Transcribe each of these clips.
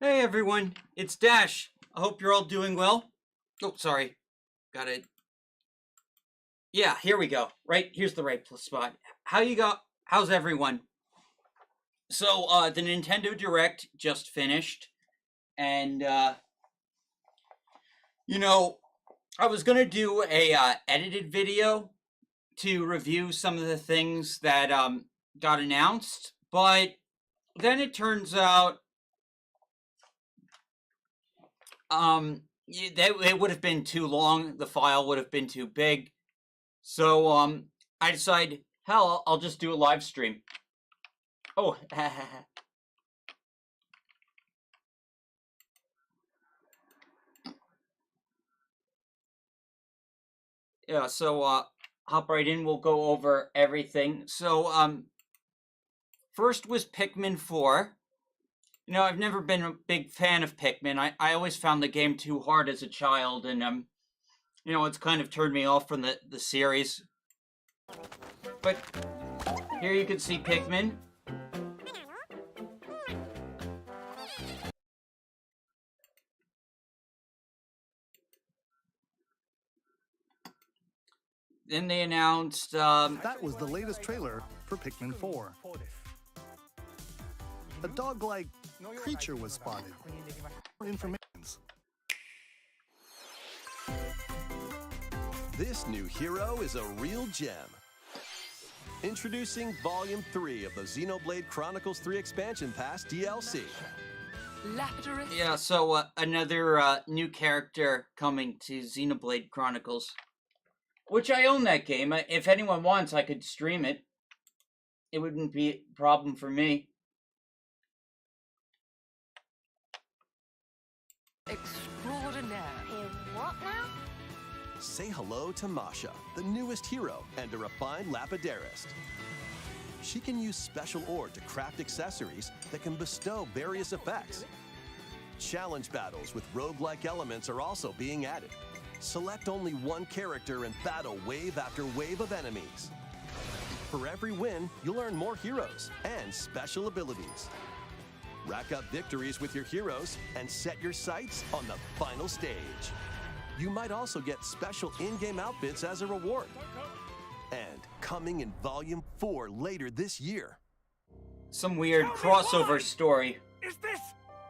Hey everyone, it's Dash. I hope you're all doing well. Oh, sorry. Got it. Yeah, here we go. Right, here's the right spot. How's everyone? So, the Nintendo Direct just finished, and, you know, I was gonna do a, edited video to review some of the things that, got announced, but then it turns out it would have been too long. The file would have been too big. So I decided, hell, I'll just do a live stream. Oh, yeah. So hop right in. We'll go over everything. So first was Pikmin 4. You know, I've never been a big fan of Pikmin. I always found the game too hard as a child, and you know, it's kind of turned me off from the series. But here you can see Pikmin. Then they announced that was the latest trailer for Pikmin 4. A dog-like creature was spotted. For information. This new hero is a real gem. Introducing Volume 3 of the Xenoblade Chronicles 3 Expansion Pass DLC. Yeah, so another new character coming to Xenoblade Chronicles. Which I own that game. If anyone wants, I could stream it. It wouldn't be a problem for me. Extraordinaire. What now? Say hello to Masha, the newest hero and a refined lapidarist. She can use special ore to craft accessories that can bestow various effects. Challenge battles with roguelike elements are also being added. Select only one character and battle wave after wave of enemies. For every win, you'll earn more heroes and special abilities. Rack up victories with your heroes and set your sights on the final stage. You might also get special in-game outfits as a reward. And coming in Volume 4 later this year. Some weird crossover story. Is this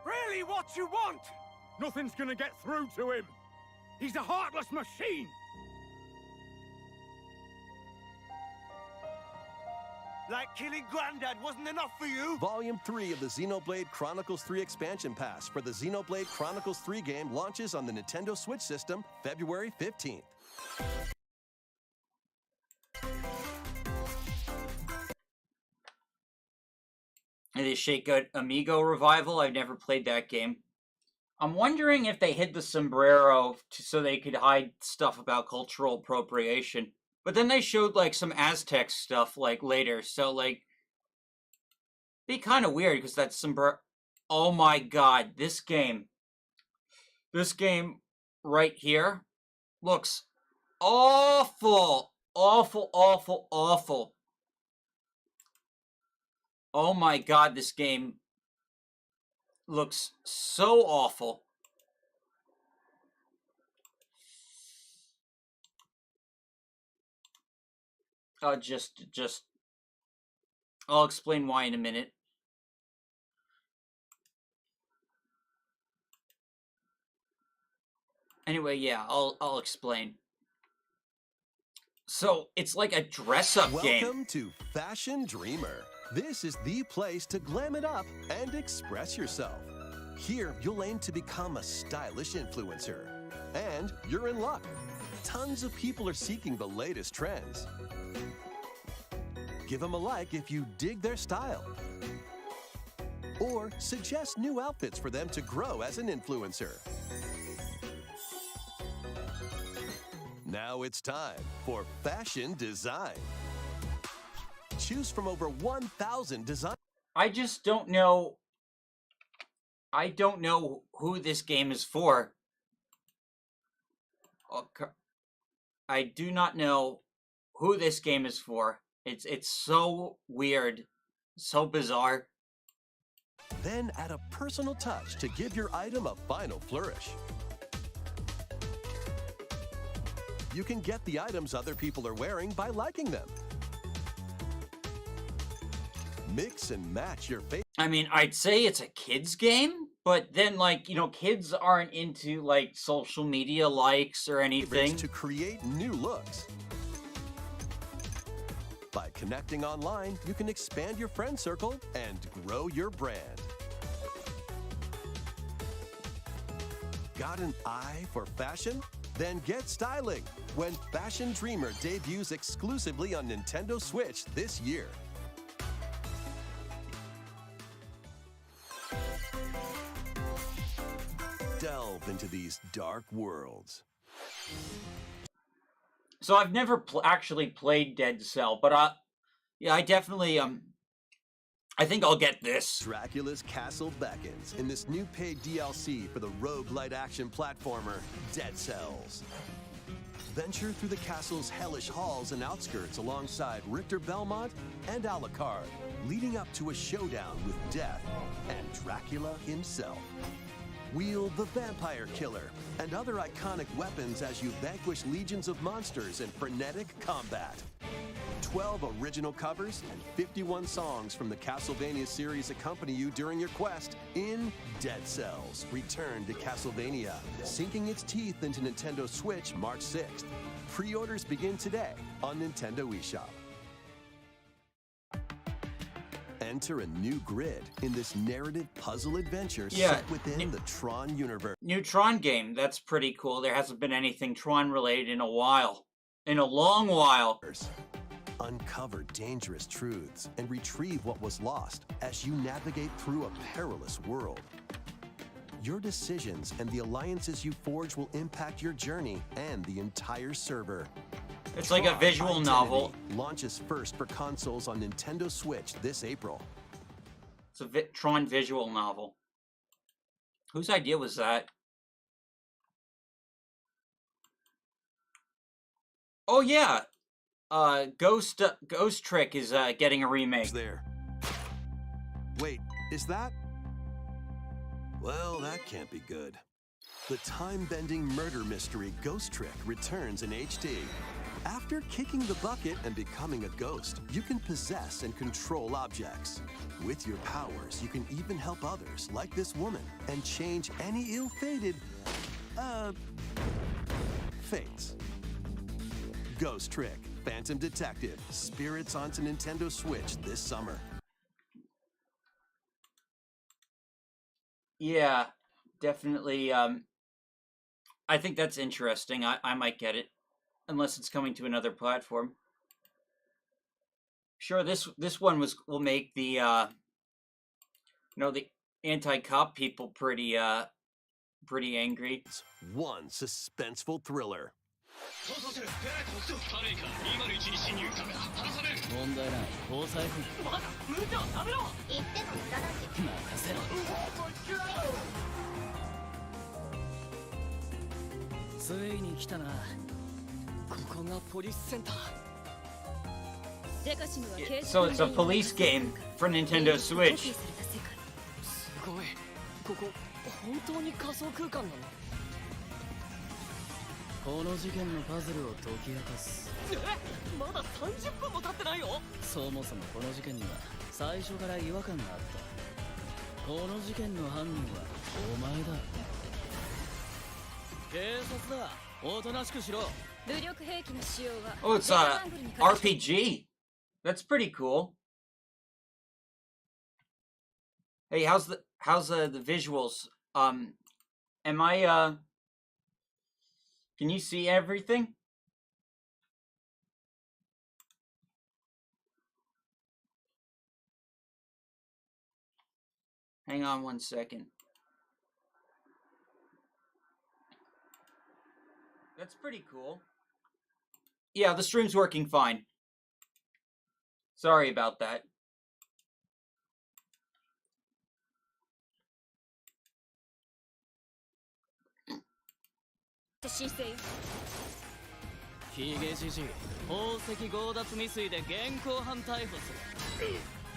really what you want? Nothing's gonna get through to him. He's a heartless machine! Like killing Grandad wasn't enough for you? Volume 3 of the Xenoblade Chronicles 3 Expansion Pass for the Xenoblade Chronicles 3 game launches on the Nintendo Switch system February 15th. And the Shake Amigo revival. I've never played that game. I'm wondering if they hid the sombrero so they could hide stuff about cultural appropriation. But then they showed, like, some Aztec stuff, like, later. So, like, be kind of weird, because that sombrero... Oh my god, this game right here looks awful. Awful, awful, awful. Oh my god, this game looks so awful. I'll explain why in a minute. Anyway, yeah, I'll explain. So, it's like a dress-up game. Welcome to Fashion Dreamer. This is the place to glam it up and express yourself. Here, you'll aim to become a stylish influencer. And you're in luck. Tons of people are seeking the latest trends. Give them a like if you dig their style. Or suggest new outfits for them to grow as an influencer. Now it's time for fashion design. Choose from over 1,000 designs. I just don't know. I don't know who this game is for. I do not know who this game is for. It's so weird, so bizarre. Then add a personal touch to give your item a final flourish. You can get the items other people are wearing by liking them. Mix and match your favorite. I mean, I'd say it's a kid's game, but then, like, you know, kids aren't into, like, social media likes or anything. To create new looks. By connecting online, you can expand your friend circle and grow your brand. Got an eye for fashion? Then get styling when Fashion Dreamer debuts exclusively on Nintendo Switch this year. Delve into these dark worlds. So I've never actually played Dead Cell, but yeah, I definitely I think I'll get this. Dracula's Castle beckons in this new paid DLC for the roguelite action platformer, Dead Cells. Venture through the castle's hellish halls and outskirts alongside Richter Belmont and Alucard, leading up to a showdown with Death and Dracula himself. Wield the Vampire Killer and other iconic weapons as you vanquish legions of monsters in frenetic combat. 12 original covers and 51 songs from the Castlevania series accompany you during your quest in Dead Cells: Return to Castlevania, sinking its teeth into Nintendo Switch March 6th. Pre-orders begin today on Nintendo eShop. Enter a new grid in this narrative puzzle adventure set within the Tron universe. New Tron game, that's pretty cool. There hasn't been anything Tron related in a while. In a long while. Uncover dangerous truths and retrieve what was lost as you navigate through a perilous world. Your decisions and the alliances you forge will impact your journey and the entire server. It's like a visual novel. Launches first for consoles on Nintendo Switch this April. It's a Tron visual novel. Whose idea was that? Oh yeah, Ghost Trick is getting a remake. There. Wait, is that? Well, that can't be good. The time-bending murder mystery Ghost Trick returns in HD. After kicking the bucket and becoming a ghost, you can possess and control objects. With your powers, you can even help others, like this woman, and change any ill-fated, fates. Ghost Trick, Phantom Detective, Spirits onto Nintendo Switch this summer. Yeah, definitely. I think that's interesting. I might get it. Unless it's coming to another platform. Sure, this one will make the the anti-cop people pretty angry. One suspenseful thriller. So it's a police game for Nintendo Switch. Oh, it's a RPG. That's pretty cool. Hey, how's the visuals? Am I can you see everything? Hang on one second. That's pretty cool. Yeah, the stream's working fine. Sorry about that.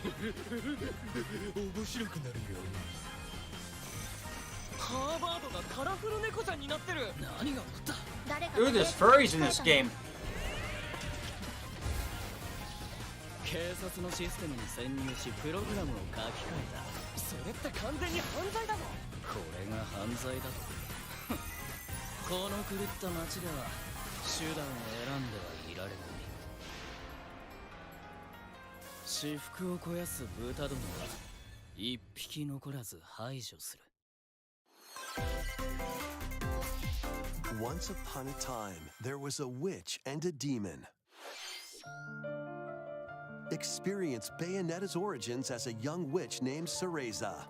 面白くなるよ。ハーバードがカラフル猫ちゃんになってる。何が起こった？ Ooh, there's furries in this game. 警察のシステムに潜入しプログラムを書き換えた。それって完全に犯罪だぞ。これが犯罪だと。この狂った街では手段を選んではいられない。私腹を肥やす豚どもは一匹残らず排除する。 Once upon a time, there was a witch and a demon. Experience Bayonetta's origins as a young witch named Cereza,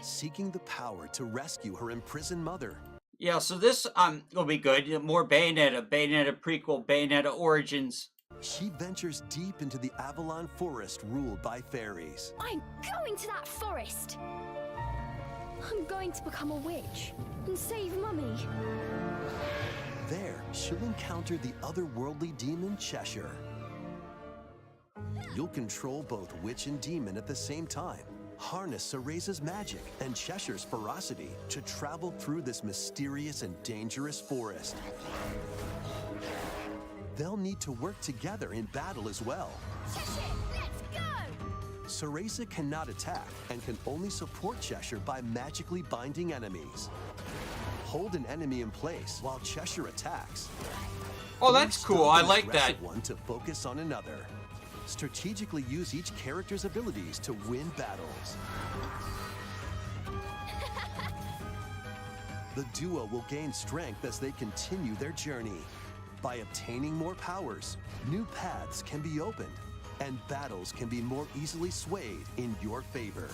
seeking the power to rescue her imprisoned mother. Yeah, so this will be good. More Bayonetta prequel, Bayonetta Origins. She ventures deep into the Avalon Forest ruled by fairies. I'm going to that forest! I'm going to become a witch and save Mummy. There, she'll encounter the otherworldly demon Cheshire. You'll control both witch and demon at the same time. Harness Cereza's magic and Cheshire's ferocity to travel through this mysterious and dangerous forest. They'll need to work together in battle as well. Cheshire, let's go! Cereza cannot attack and can only support Cheshire by magically binding enemies. Hold an enemy in place while Cheshire attacks. Oh, that's cool. I like that. Aggressive one to focus on another. Strategically use each character's abilities to win battles. The duo will gain strength as they continue their journey. By obtaining more powers, new paths can be opened, and battles can be more easily swayed in your favor.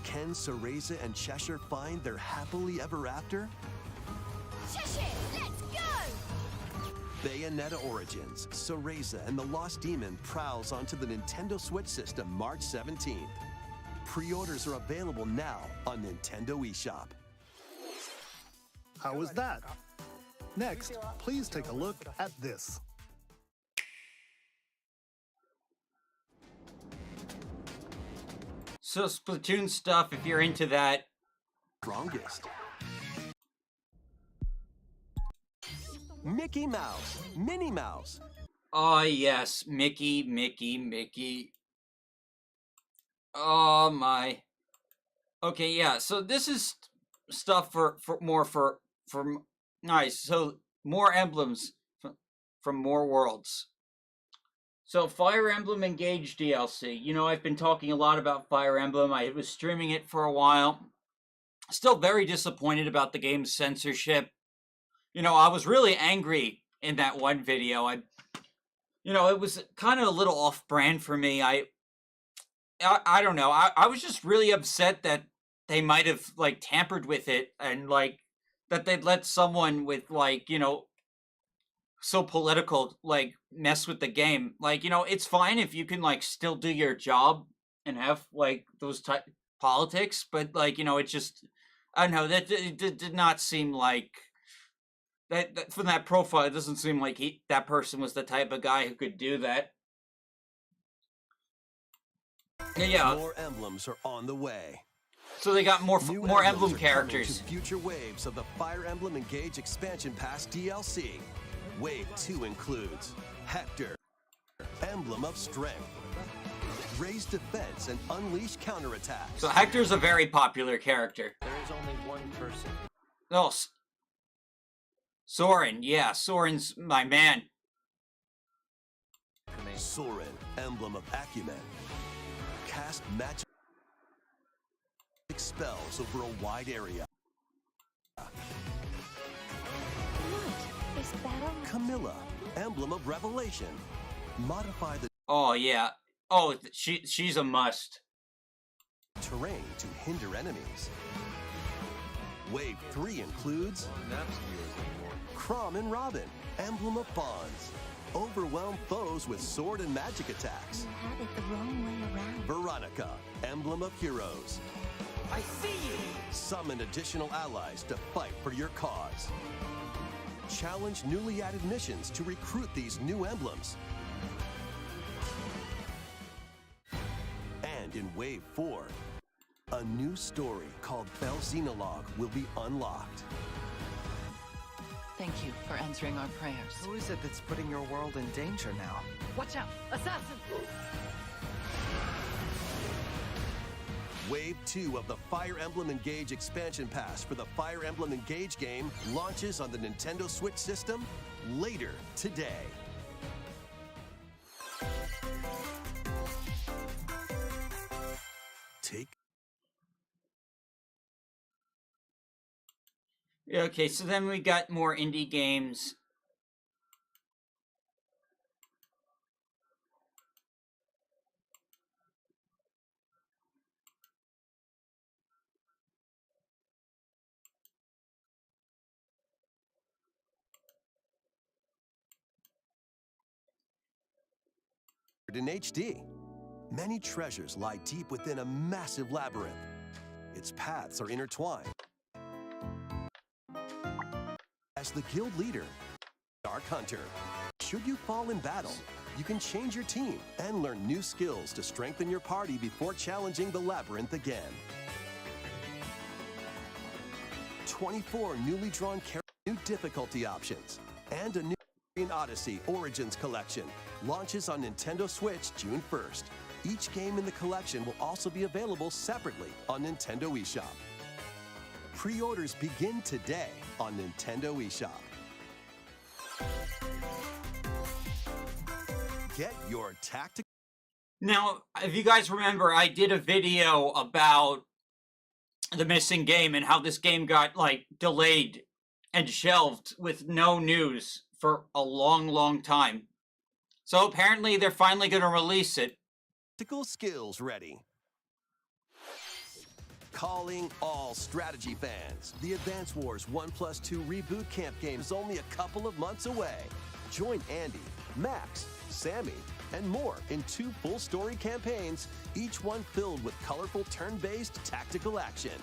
Can Cereza and Cheshire find their happily ever after? Cheshire, let's go! Bayonetta Origins, Cereza and the Lost Demon prowls onto the Nintendo Switch system March 17th. Pre-orders are available now on Nintendo eShop. How was that? Next, please take a look at this. So Splatoon stuff, if you're into that. Strongest. Mickey Mouse, Minnie Mouse. Oh, yes. Mickey. Oh, my. Okay, yeah. So this is stuff for nice. So more emblems from more worlds. So Fire Emblem Engage DLC. You know, I've been talking a lot about Fire Emblem. I was streaming it for a while. Still very disappointed about the game's censorship. You know, I was really angry in that one video. It was kind of a little off-brand for me. I don't know. I was just really upset that they might have, like, tampered with it and, like, that they'd let someone with, like, you know, so political, like, mess with the game. Like, you know, it's fine if you can, like, still do your job and have, like, those type politics, but, like, you know, it just, I don't know, that it did not seem like... That from that profile, it doesn't seem like that person was the type of guy who could do that. Yeah. More emblems are on the way. So they got more New emblem emblems are characters. coming to future waves of the Fire Emblem Engage Expansion Pass DLC. Wave 2 includes Hector, Emblem of Strength, Raise Defense and Unleash Counterattacks. So Hector's a very popular character. There is only one person. No, Soren. Yeah, Soren's my man. Soren, Emblem of Acumen. Cast magic spells over a wide area. Is better. Camilla, Emblem of Revelation. Modify the Oh yeah. Oh, she's a must. terrain to hinder enemies. Wave 3 includes Crom and Robin, Emblem of Bonds. Overwhelm foes with sword and magic attacks. You have it the wrong way around. Veronica, Emblem of Heroes. I see you! Summon additional allies to fight for your cause. Challenge newly added missions to recruit these new emblems. And in Wave 4, a new story called Bell Xenologue will be unlocked. Thank you for answering our prayers. Who is it that's putting your world in danger now? Watch out! Assassin! Wave 2 of the Fire Emblem Engage expansion pass for the Fire Emblem Engage game launches on the Nintendo Switch system later today. Okay, so then we got more indie games. In HD, many treasures lie deep within a massive labyrinth. Its paths are intertwined. As the guild leader, Dark Hunter, should you fall in battle, you can change your team and learn new skills to strengthen your party before challenging the labyrinth again. 24 newly drawn characters, new difficulty options, and a new Odyssey Origins collection launches on Nintendo Switch June 1st. Each game in the collection will also be available separately on Nintendo eShop. Pre-orders begin today on Nintendo eShop. Get your tactical... Now, if you guys remember, I did a video about the missing game and how this game got, like, delayed and shelved with no news for a long, long time. So apparently they're finally going to release it. Tactical skills ready. Calling all strategy fans. The Advanced Wars 1+2 Reboot Camp game is only a couple of months away. Join Andy, Max, Sammy, and more in 2 full-story campaigns, each one filled with colorful turn-based tactical action.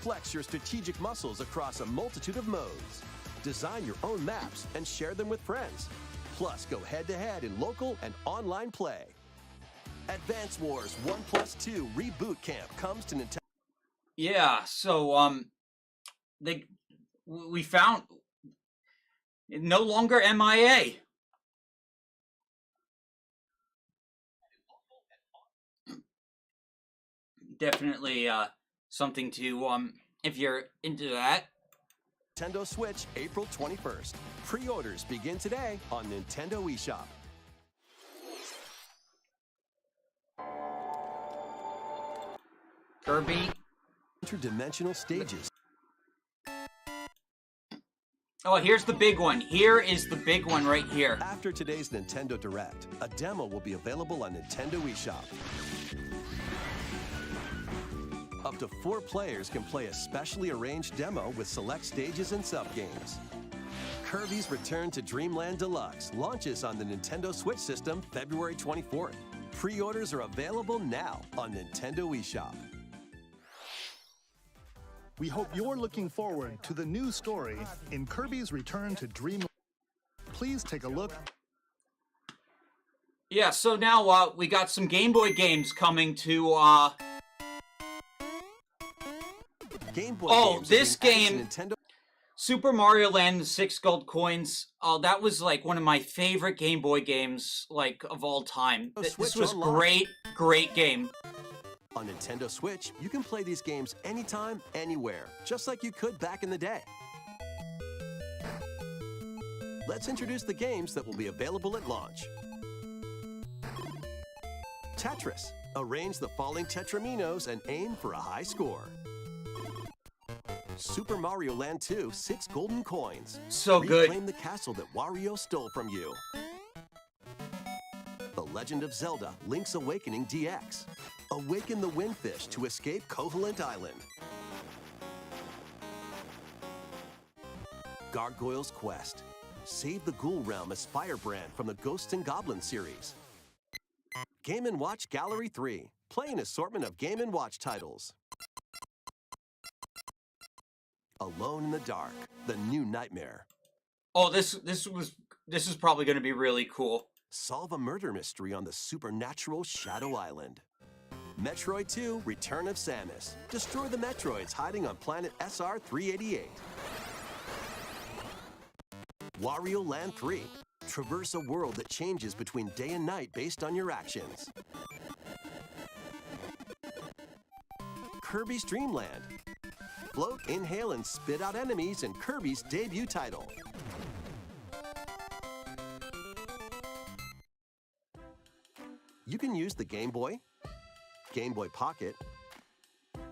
Flex your strategic muscles across a multitude of modes. Design your own maps and share them with friends. Plus, go head-to-head in local and online play. Advanced Wars 1+2 Reboot Camp comes to Nintendo. Yeah, so, we found no longer MIA. Definitely, something to, if you're into that. Nintendo Switch, April 21st. Pre-orders begin today on Nintendo eShop. Kirby. Interdimensional stages. Oh, here's the big one. Here is the big one right here. After today's Nintendo Direct, a demo will be available on Nintendo eShop. Up to 4 players can play a specially arranged demo with select stages and sub-games. Kirby's Return to Dreamland Deluxe launches on the Nintendo Switch system February 24th. Pre-orders are available now on Nintendo eShop. We hope you're looking forward to the new story in Kirby's Return to Dreamland. Please take a look. Yeah, so now we got some Game Boy games coming to Game Boy games this are being added game, to Nintendo. Super Mario Land, 6 gold coins. Oh, that was like one of my favorite Game Boy games, like, of all time. This Switch was Online. great game. On Nintendo Switch, you can play these games anytime, anywhere, just like you could back in the day. Let's introduce the games that will be available at launch. Tetris. Arrange the falling Tetraminos and aim for a high score. Super Mario Land 2, 6 golden coins. So good. Reclaim the castle that Wario stole from you. The Legend of Zelda, Link's Awakening DX. Awaken the Windfish to escape Koholint Island. Gargoyle's Quest. Save the Ghoul Realm as Firebrand from the Ghosts and Goblins series. Game & Watch Gallery 3. Play an assortment of Game & Watch titles. Alone in the Dark, the new nightmare. Oh, this is probably going to be really cool. Solve a murder mystery on the supernatural Shadow Island. Metroid 2 Return of Samus. Destroy the Metroids hiding on planet SR-388. Wario Land 3. Traverse a world that changes between day and night based on your actions. Kirby's Dream Land. Float, inhale, and spit out enemies in Kirby's debut title. You can use the Game Boy, Game Boy Pocket,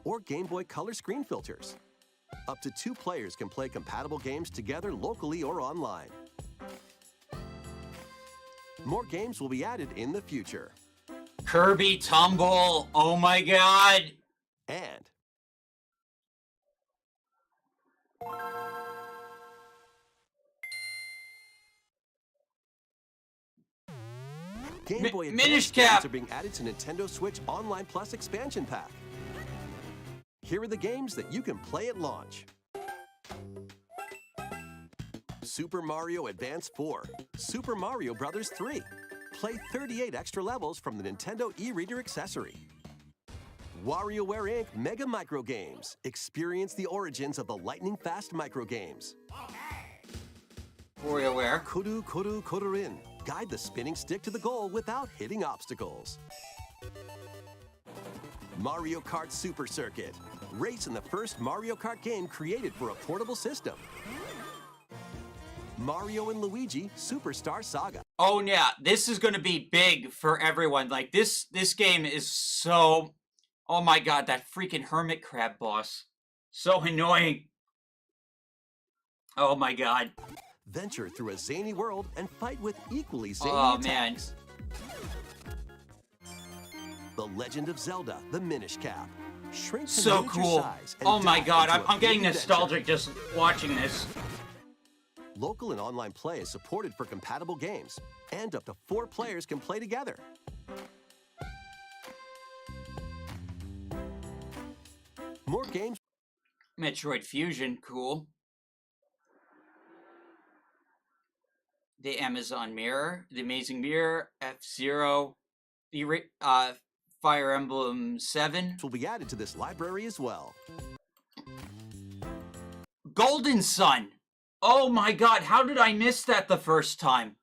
or Game Boy Color screen filters. Up to 2 players can play compatible games together locally or online. More games will be added in the future. Kirby Tumble. Oh my god. And Game Boy Minish Advance Cap games are being added to Nintendo Switch Online Plus expansion pack. Here are the games that you can play at launch. Super Mario Advance 4, Super Mario Bros. 3. Play 38 extra levels from the Nintendo e-reader accessory. WarioWare Inc. Mega Micro Games. Experience the origins of the lightning-fast micro games. WarioWare. Koru Koru Korurin. Guide the spinning stick to the goal without hitting obstacles. Mario Kart Super Circuit. Race in the first Mario Kart game created for a portable system. Mario and Luigi Superstar Saga. Oh yeah, this is gonna be big for everyone. Like this game is so... Oh my god, that freaking hermit crab boss. So annoying. Oh my god. Venture through a zany world and fight with equally zany attacks. The Legend of Zelda, the Minish Cap. Shrink to So miniature cool. size and Oh my dive god, into a I'm getting big adventure. nostalgic just watching this. Local and online play is supported for compatible games, and up to 4 players can play together. More games. Metroid Fusion, cool. The Amazon Mirror, the Amazing Mirror, F-Zero, the Fire Emblem 7. Will be added to this library as well. Golden Sun! Oh my god, how did I miss that the first time?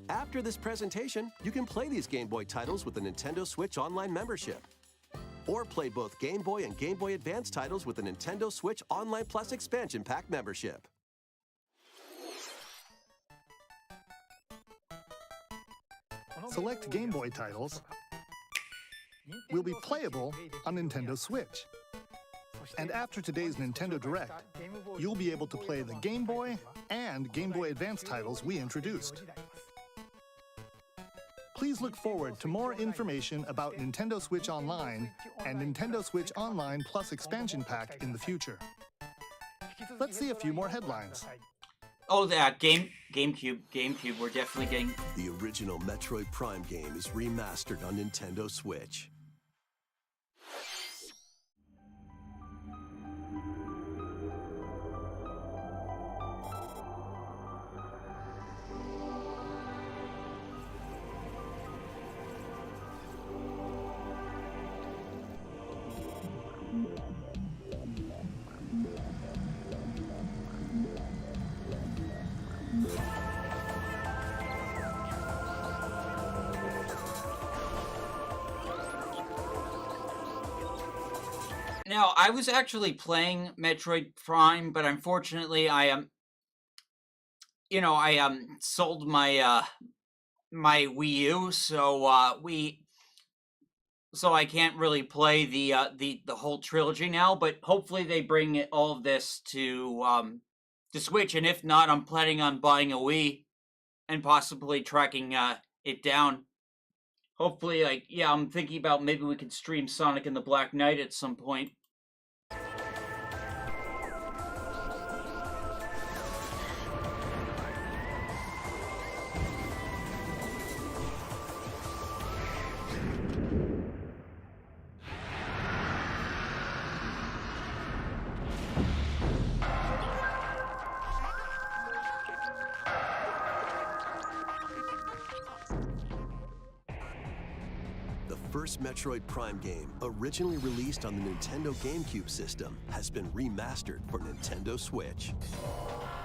After this presentation, you can play these Game Boy titles with the Nintendo Switch Online membership. Or play both Game Boy and Game Boy Advance titles with the Nintendo Switch Online Plus expansion pack membership. Select Game Boy titles will be playable on Nintendo Switch. And after today's Nintendo Direct, you'll be able to play the Game Boy and Game Boy Advance titles we introduced. Please look forward to more information about Nintendo Switch Online and Nintendo Switch Online Plus expansion pack in the future. Let's see a few more headlines. Oh, that GameCube, we're definitely getting... The original Metroid Prime game is remastered on Nintendo Switch. Now, I was actually playing Metroid Prime, but unfortunately I sold my my Wii U, so I can't really play the whole trilogy now, but hopefully they bring all of this to Switch, and if not, I'm planning on buying a Wii and possibly tracking it down. Hopefully, I'm thinking about maybe we could stream Sonic and the Black Knight at some point. first Metroid Prime game, originally released on the Nintendo GameCube system, has been remastered for Nintendo Switch.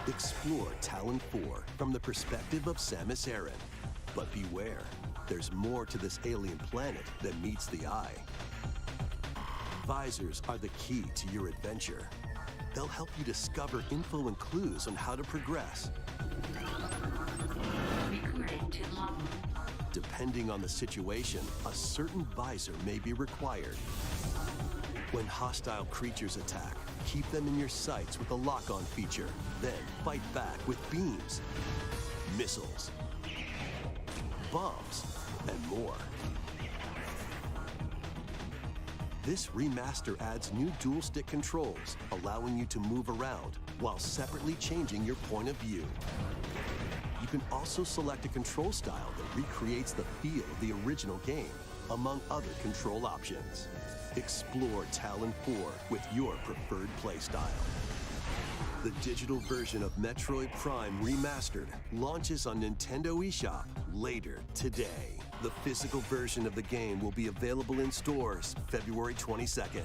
Explore Talon 4 from the perspective of Samus Aran. But beware, there's more to this alien planet than meets the eye. Visors are the key to your adventure. They'll help you discover info and clues on how to progress. Depending on the situation, a certain visor may be required. When hostile creatures attack, keep them in your sights with a lock-on feature. Then fight back with beams, missiles, bombs, and more. This remaster adds new dual-stick controls, allowing you to move around while separately changing your point of view. You can also select a control style that recreates the feel of the original game, among other control options. Explore Talon 4 with your preferred playstyle. The digital version of Metroid Prime Remastered launches on Nintendo eShop later today. The physical version of the game will be available in stores February 22nd.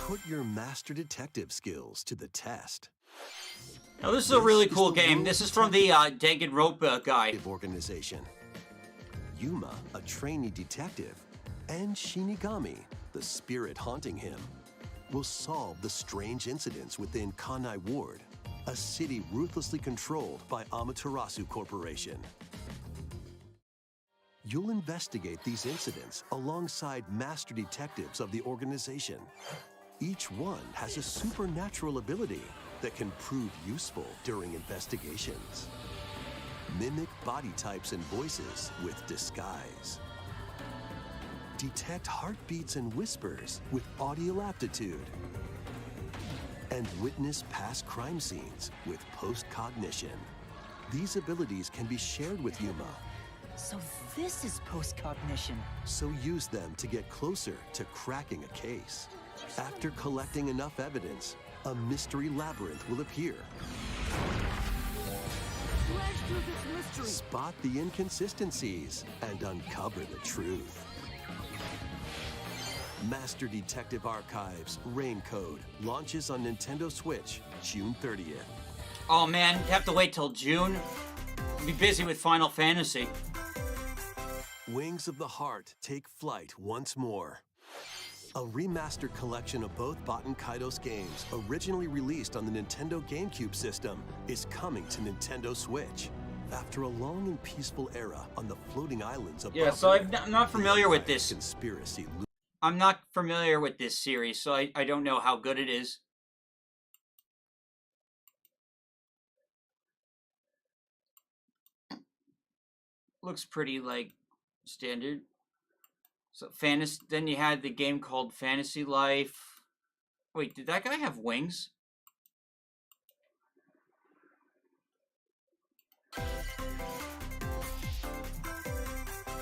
Put your master detective skills to the test. Now this is a really cool game. This is from the Danganronpa guy. Organization. Yuma, a trainee detective, and Shinigami, the spirit haunting him, will solve the strange incidents within Kanai Ward, a city ruthlessly controlled by Amaterasu Corporation. You'll investigate these incidents alongside master detectives of the organization. Each one has a supernatural ability that can prove useful during investigations. Mimic body types and voices with disguise. Detect heartbeats and whispers with audio aptitude. And witness past crime scenes with post-cognition. These abilities can be shared with Yuma. So this is post-cognition. So use them to get closer to cracking a case. After collecting enough evidence, a mystery labyrinth will appear. Spot the inconsistencies and uncover the truth. Master Detective Archives Rain Code launches on Nintendo Switch June 30th. Oh man, you have to wait till June? I'll be busy with Final Fantasy. Wings of the Heart take flight once more. A remastered collection of both Baten Kaitos games, originally released on the Nintendo GameCube system, is coming to Nintendo Switch. After a long and peaceful era on the floating islands of I'm not familiar with this. Conspiracy. I'm not familiar with this series, so I don't know how good it is. Looks pretty, like, standard. So, then you had the game called Fantasy Life. Wait, did that guy have wings?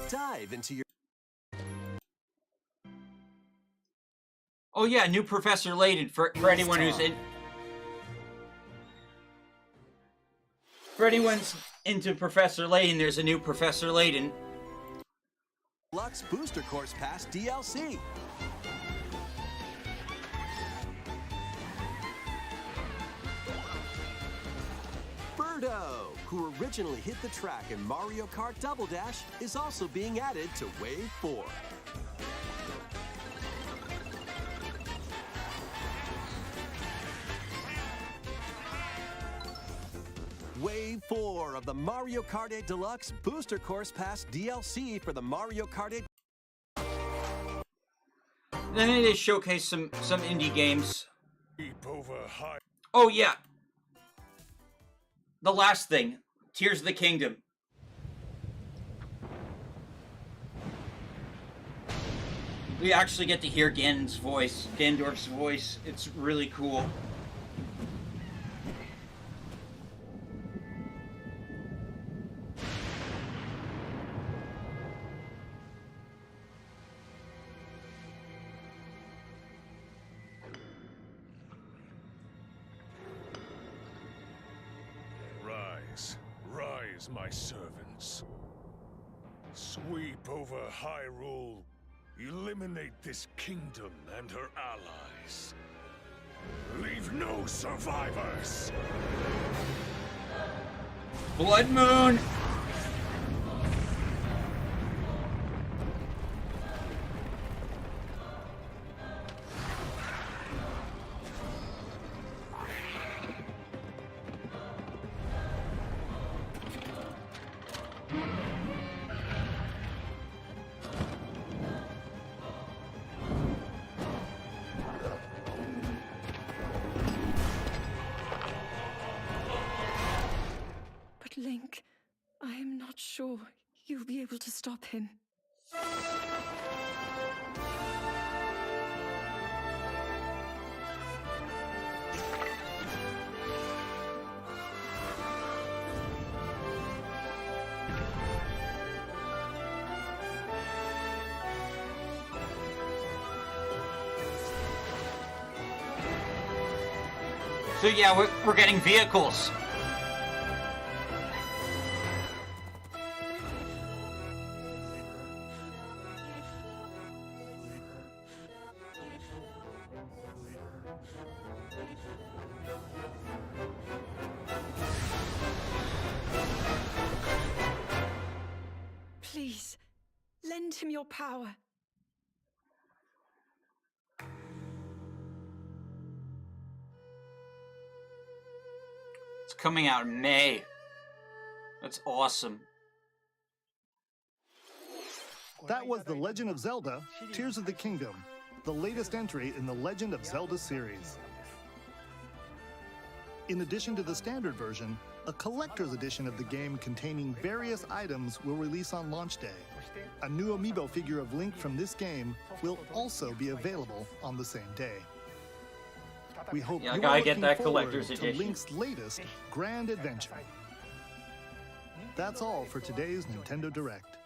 Dive into your... Oh yeah, new Professor Layton for anyone who's in... For anyone's into Professor Layton, there's a new Professor Layton. Lux Booster Course Pass DLC. Birdo, who originally hit the track in Mario Kart Double Dash, is also being added to Wave 4. Wave 4 of the Mario Kart 8 Deluxe Booster Course Pass DLC for the Mario Kart 8. Then they showcase some indie games. Keep over high. Oh yeah. The last thing, Tears of the Kingdom. We actually get to hear Ganondorf's voice. It's really cool. as my servants. Sweep over Hyrule. Eliminate this kingdom and her allies. Leave no survivors! Blood Moon! But Link, I am not sure you'll be able to stop him. So yeah, we're getting vehicles. Please, lend him your power. It's coming out in May. That's awesome. That was The Legend of Zelda: Tears of the Kingdom, the latest entry in the Legend of Zelda series. In addition to the standard version, a collector's edition of the game containing various items will release on launch day. A new amiibo figure of Link from this game will also be available on the same day. We hope Yeah, I you're gotta get looking that forward collector's to edition. Link's latest grand adventure. That's all for today's Nintendo Direct.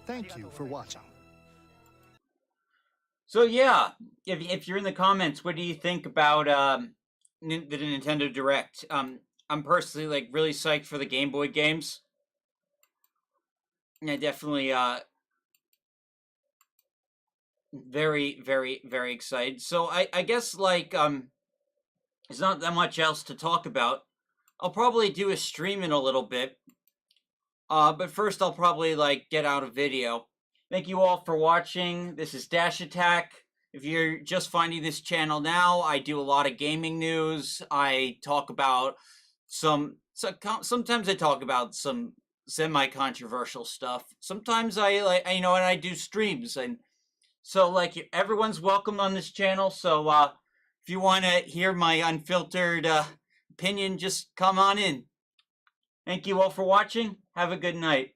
Thank you for watching. So yeah, if you're in the comments, what do you think about the Nintendo Direct? I'm personally like really psyched for the Game Boy games. And I definitely very, very, very excited. So I guess like there's not that much else to talk about. I'll probably do a stream in a little bit. But first I'll probably like get out a video. Thank you all for watching. This is Dash Attack. If you're just finding this channel now, I do a lot of gaming news. I talk about sometimes I talk about some semi-controversial stuff. Sometimes and I do streams, and so like everyone's welcome on this channel. So if you want to hear my unfiltered opinion, just come on in. Thank you all for watching. Have a good night.